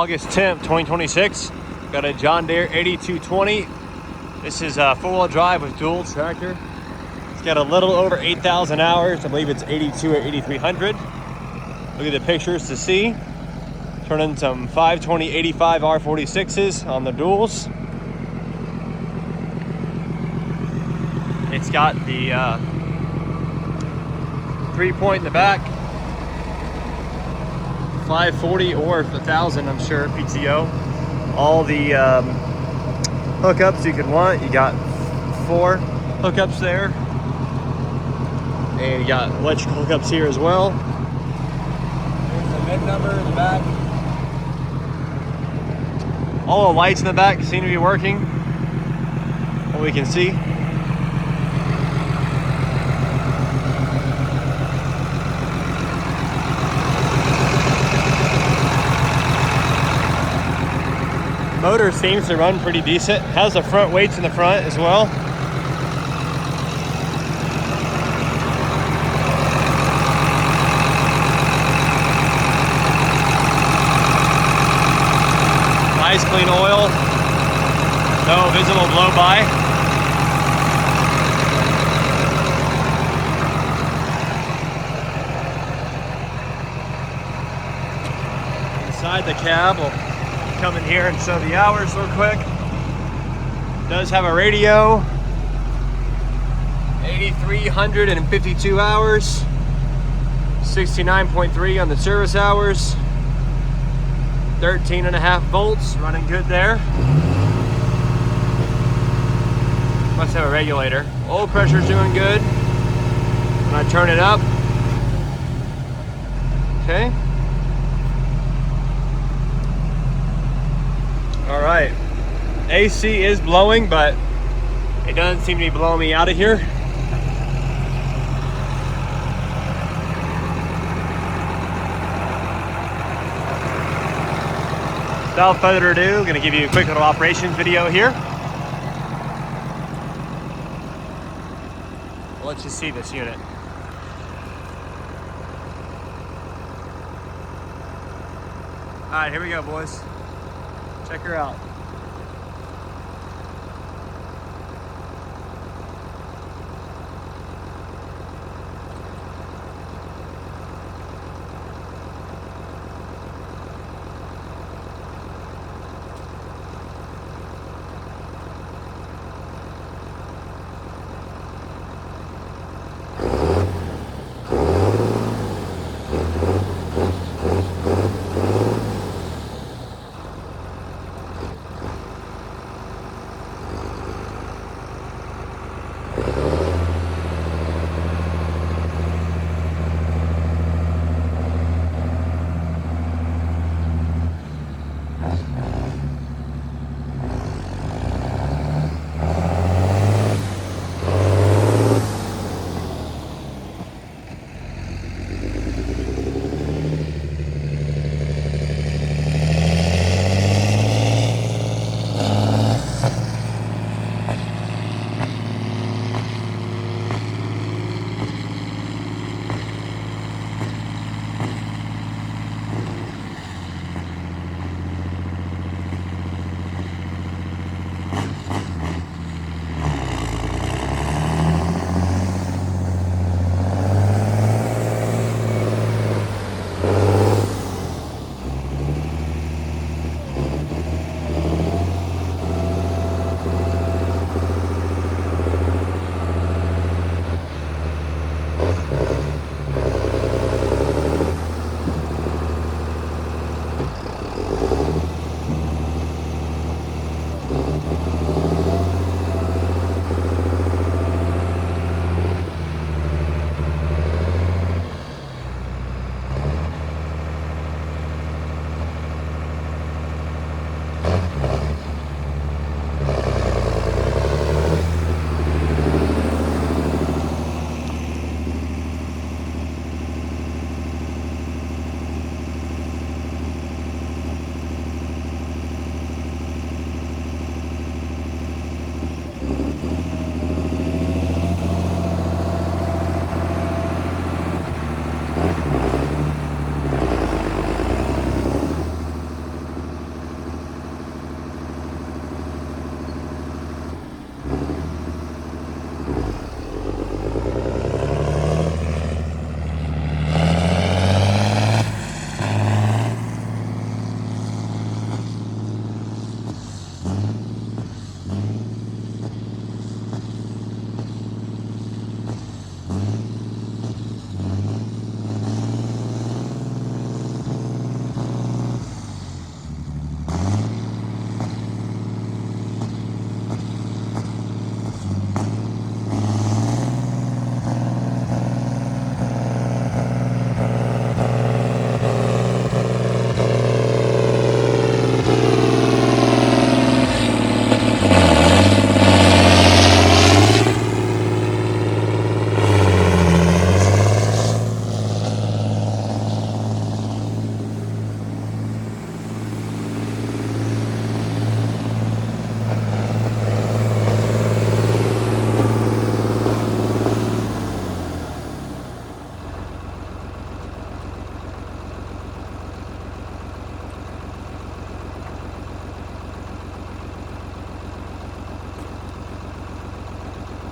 August 10th, 2026. Got a John Deere 8220. This is a four-wheel drive with dual tractor. It's got a little over 8,000 hours. I believe it's 82 or 8,300. Look at the pictures to see. Turning some 520/85 R46s on the duals. It's got the 3-point in the back. 540 or 1,000, I'm sure, PTO. All the hookups you could want. You got 4 hookups there. And you got electrical hookups here as well. There's the VIN number in the back. All the lights in the back seem to be working. What we can see. Motor seems to run pretty decent. Has the front weights in the front as well. Nice clean oil. No visible blow by. Inside the cab, we'll come in here and show the hours real quick. Does have a radio. 8,352 hours. 69.3 on the service hours. 13.5 volts, running good there. Must have a regulator. Oil pressure's doing good. When I turn it up. Okay. All right. AC is blowing, but it doesn't seem to be blowing me out of here. Without further ado, I'm going to give you a quick little operations video here. I'll let you see this unit. All right, here we go, boys. Check her out.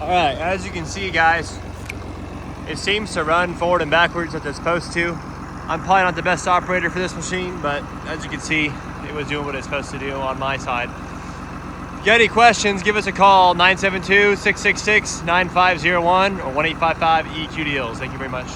All right, as you can see, guys, it seems to run forward and backwards as it's supposed to. I'm probably not the best operator for this machine, but as you can see, it was doing what it's supposed to do on my side. If you got any questions, give us a call, 972-666-9501 or 1-855-EQ-DEALS. Thank you very much.